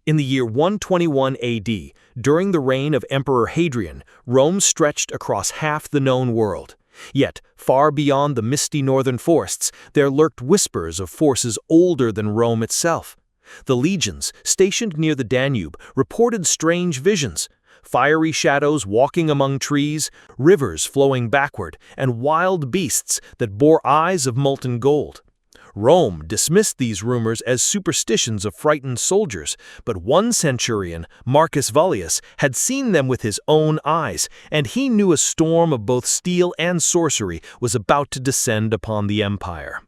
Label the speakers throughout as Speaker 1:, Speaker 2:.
Speaker 1: In the year 121 AD, during the reign of Emperor Hadrian, Rome stretched across half the known world. Yet, far beyond the misty northern forests, there lurked whispers of forces older than Rome itself. The legions, stationed near the Danube, reported strange visions: fiery shadows walking among trees, rivers flowing backward, and wild beasts that bore eyes of molten gold. Rome dismissed these rumors as superstitions of frightened soldiers, but one centurion, Marcus Vallius, had seen them with his own eyes, and he knew a storm of both steel and sorcery was about to descend upon the empire.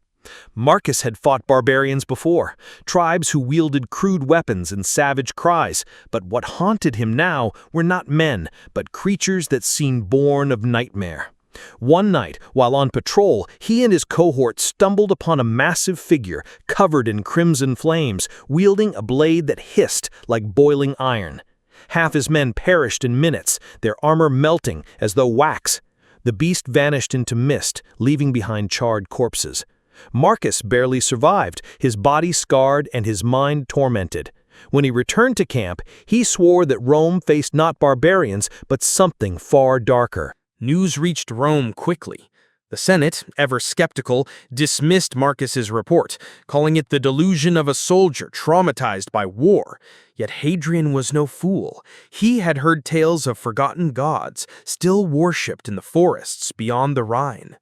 Speaker 1: Marcus had fought barbarians before, tribes who wielded crude weapons and savage cries, but what haunted him now were not men, but creatures that seemed born of nightmare. One night, while on patrol, he and his cohort stumbled upon a massive figure covered in crimson flames, wielding a blade that hissed like boiling iron. Half his men perished in minutes, their armor melting as though wax. The beast vanished into mist, leaving behind charred corpses. Marcus barely survived, his body scarred and his mind tormented. When he returned to camp, he swore that Rome faced not barbarians, but something far darker.
Speaker 2: News reached Rome quickly. The Senate, ever skeptical, dismissed Marcus's report, calling it the delusion of a soldier traumatized by war. Yet Hadrian was no fool. He had heard tales of forgotten gods, still worshipped in the forests beyond the Rhine.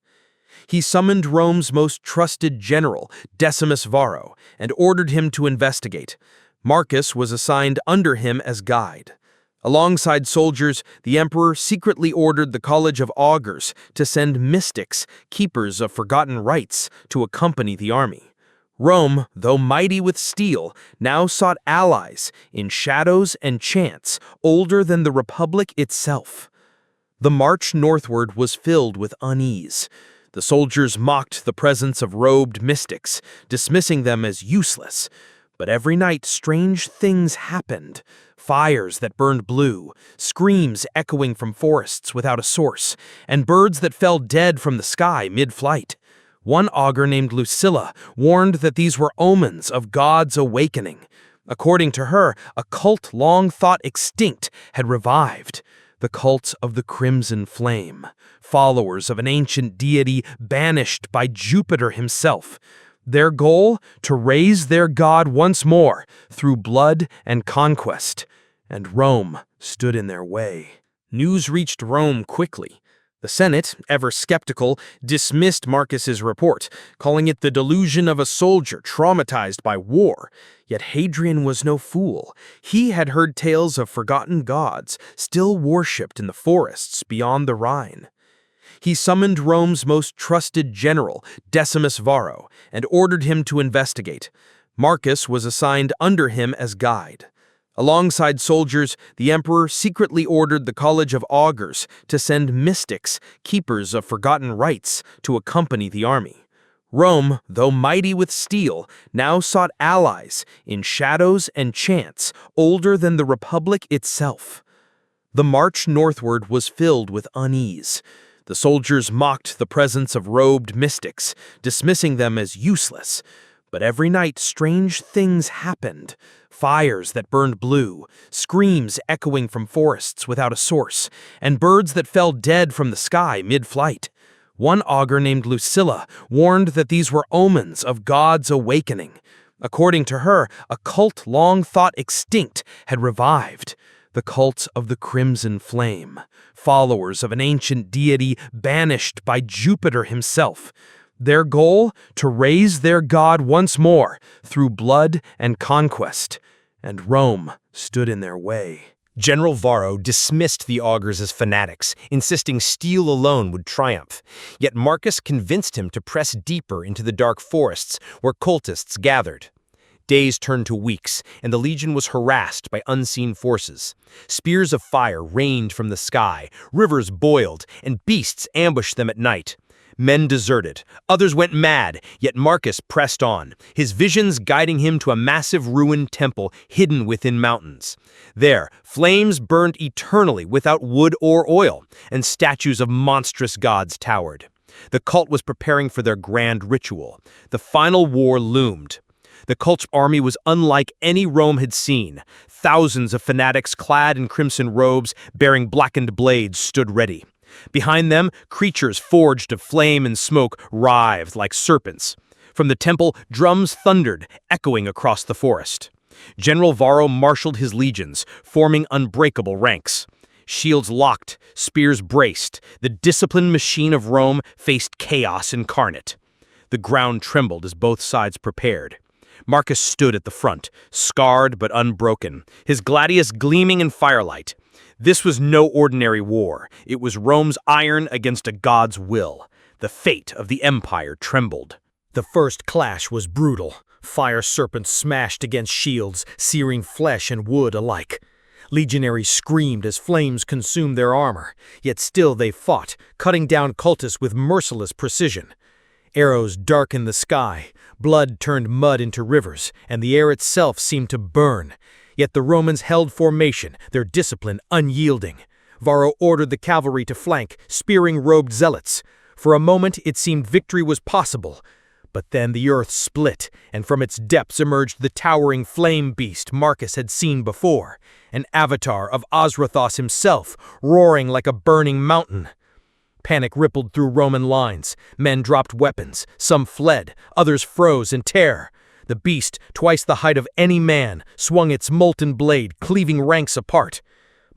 Speaker 2: He summoned Rome's most trusted general, Decimus Varro, and ordered him to investigate. Marcus was assigned under him as guide. Alongside soldiers, the emperor secretly ordered the College of Augurs to send mystics, keepers of forgotten rites, to accompany the army. Rome, though mighty with steel, now sought allies in shadows and chants older than the Republic itself. The march northward was filled with unease. The soldiers mocked the presence of robed mystics, dismissing them as useless. But every night strange things happened. Fires that burned blue, screams echoing from forests without a source, and birds that fell dead from the sky mid-flight. One augur named Lucilla warned that these were omens of God's awakening. According to her, a cult long thought extinct had revived. The cult of the Crimson Flame, followers of an ancient deity banished by Jupiter himself. Their goal? To raise their god once more, through blood and conquest. And Rome stood in their way. News reached Rome quickly. The Senate, ever skeptical, dismissed Marcus's report, calling it the delusion of a soldier traumatized by war. Yet Hadrian was no fool. He had heard tales of forgotten gods, still worshipped in the forests beyond the Rhine. He summoned Rome's most trusted general, Decimus Varro, and ordered him to investigate. Marcus was assigned under him as guide. Alongside soldiers, the emperor secretly ordered the College of Augurs to send mystics, keepers of forgotten rites, to accompany the army. Rome, though mighty with steel, now sought allies in shadows and chants older than the Republic itself. The march northward was filled with unease. The soldiers mocked the presence of robed mystics, dismissing them as useless. But every night strange things happened. Fires that burned blue, screams echoing from forests without a source, and birds that fell dead from the sky mid-flight. One augur named Lucilla warned that these were omens of God's awakening. According to her, a cult long thought extinct had revived. The cult of the Crimson Flame, followers of an ancient deity banished by Jupiter himself. Their goal? To raise their god once more, through blood and conquest. And Rome stood in their way.
Speaker 1: General Varro dismissed the augurs as fanatics, insisting steel alone would triumph. Yet Marcus convinced him to press deeper into the dark forests where cultists gathered. Days turned to weeks, and the legion was harassed by unseen forces. Spears of fire rained from the sky, rivers boiled, and beasts ambushed them at night. Men deserted, others went mad, yet Marcus pressed on, his visions guiding him to a massive ruined temple hidden within mountains. There, flames burned eternally without wood or oil, and statues of monstrous gods towered. The cult was preparing for their grand ritual. The final war loomed. The cult army was unlike any Rome had seen. Thousands of fanatics clad in crimson robes, bearing blackened blades, stood ready. Behind them, creatures forged of flame and smoke writhed like serpents. From the temple, drums thundered, echoing across the forest. General Varro marshaled his legions, forming unbreakable ranks. Shields locked, spears braced, the disciplined machine of Rome faced chaos incarnate. The ground trembled as both sides prepared. Marcus stood at the front, scarred but unbroken, his gladius gleaming in firelight. This was no ordinary war. It was Rome's iron against a god's will. The fate of the empire trembled. The first clash was brutal. Fire serpents smashed against shields, searing flesh and wood alike. Legionaries screamed as flames consumed their armor, yet still they fought, cutting down cultists with merciless precision. Arrows darkened the sky, blood turned mud into rivers, and the air itself seemed to burn. Yet the Romans held formation, their discipline unyielding. Varro ordered the cavalry to flank, spearing robed zealots. For a moment it seemed victory was possible. But then the earth split, and from its depths emerged the towering flame beast Marcus had seen before, an avatar of Osrothos himself, roaring like a burning mountain. Panic rippled through Roman lines. Men dropped weapons. Some fled. Others froze in terror. The beast, twice the height of any man, swung its molten blade, cleaving ranks apart.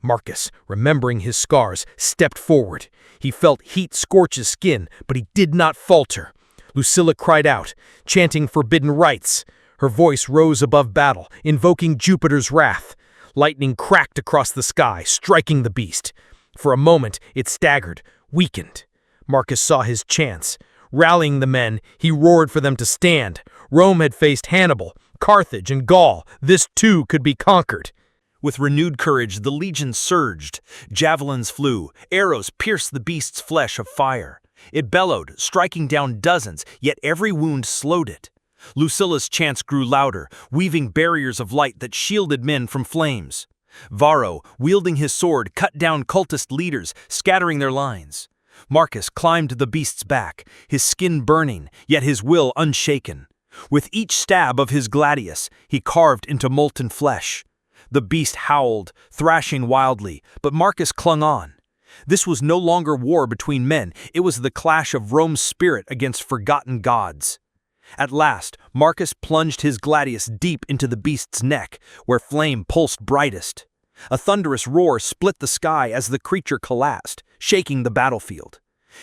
Speaker 1: Marcus, remembering his scars, stepped forward. He felt heat scorch his skin, but he did not falter. Lucilla cried out, chanting forbidden rites. Her voice rose above battle, invoking Jupiter's wrath. Lightning cracked across the sky, striking the beast. For a moment, it staggered, weakened. Marcus saw his chance. Rallying the men, he roared for them to stand. Rome had faced Hannibal, Carthage, and Gaul. This too could be conquered. With renewed courage, the legion surged. Javelins flew. Arrows pierced the beast's flesh of fire. It bellowed, striking down dozens, yet every wound slowed it. Lucilla's chants grew louder, weaving barriers of light that shielded men from flames. Varro, wielding his sword, cut down cultist leaders, scattering their lines. Marcus climbed the beast's back, his skin burning, yet his will unshaken. With each stab of his gladius, he carved into molten flesh. The beast howled, thrashing wildly, but Marcus clung on. This was no longer war between men, it was the clash of Rome's spirit against forgotten gods. At last, Marcus plunged his gladius deep into the beast's neck, where flame pulsed brightest. A thunderous roar split the sky as the creature collapsed, shaking the battlefield.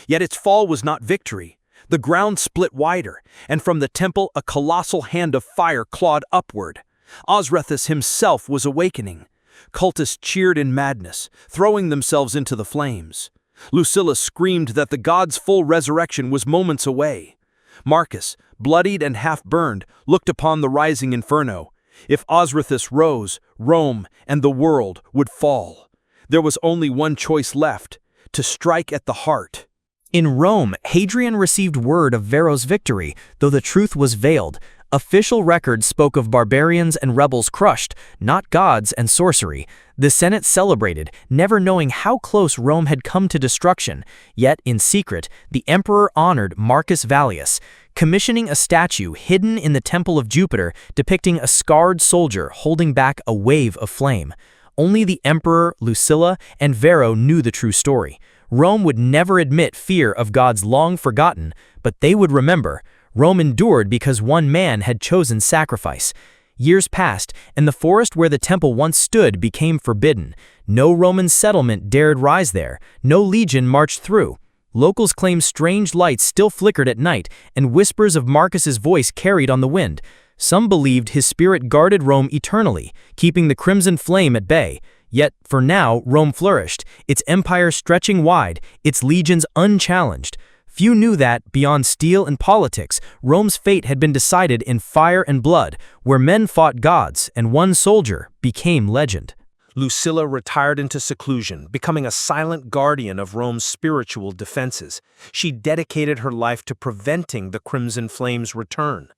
Speaker 1: Yet its fall was not victory. The ground split wider, and from the temple a colossal hand of fire clawed upward. Osrothos himself was awakening. Cultists cheered in madness, throwing themselves into the flames. Lucilla screamed that the god's full resurrection was moments away. Marcus, bloodied and half-burned, looked upon the rising inferno. If Osrothos rose, Rome and the world would fall. There was only one choice left, to strike at the heart.
Speaker 3: In Rome, Hadrian received word of Varro's victory, though the truth was veiled. Official records spoke of barbarians and rebels crushed, not gods and sorcery. The Senate celebrated, never knowing how close Rome had come to destruction. Yet, in secret, the emperor honored Marcus Vallius, commissioning a statue hidden in the Temple of Jupiter depicting a scarred soldier holding back a wave of flame. Only the emperor, Lucilla, and Varro knew the true story. Rome would never admit fear of gods long forgotten, but they would remember. Rome endured because one man had chosen sacrifice. Years passed, and the forest where the temple once stood became forbidden. No Roman settlement dared rise there. No legion marched through. Locals claimed strange lights still flickered at night, and whispers of Marcus's voice carried on the wind. Some believed his spirit guarded Rome eternally, keeping the crimson flame at bay. Yet, for now, Rome flourished, its empire stretching wide, its legions unchallenged. Few knew that, beyond steel and politics, Rome's fate had been decided in fire and blood, where men fought gods and one soldier became legend.
Speaker 1: Lucilla retired into seclusion, becoming a silent guardian of Rome's spiritual defenses. She dedicated her life to preventing the Crimson Flame's return.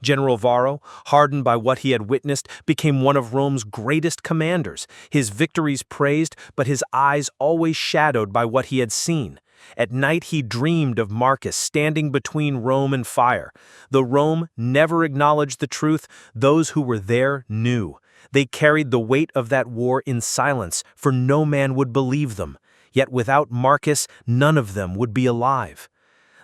Speaker 1: General Varro, hardened by what he had witnessed, became one of Rome's greatest commanders, his victories praised, but his eyes always shadowed by what he had seen. At night he dreamed of Marcus standing between Rome and fire. Though Rome never acknowledged the truth, those who were there knew. They carried the weight of that war in silence, for no man would believe them. Yet without Marcus, none of them would be alive.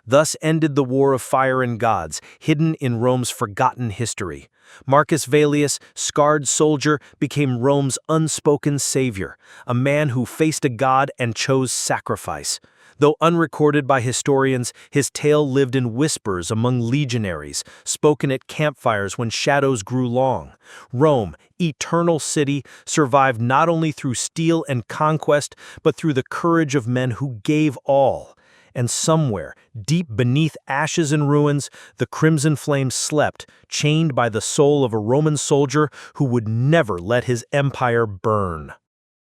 Speaker 1: Thus ended the War of Fire and Gods, hidden in Rome's forgotten history. Marcus Vallius, scarred soldier, became Rome's unspoken savior, a man who faced a god and chose sacrifice. Though unrecorded by historians, his tale lived in whispers among legionaries, spoken at campfires when shadows grew long. Rome, eternal city, survived not only through steel and conquest, but through the courage of men who gave all. And somewhere, deep beneath ashes and ruins, the crimson flame slept, chained by the soul of a Roman soldier who would never let his empire burn.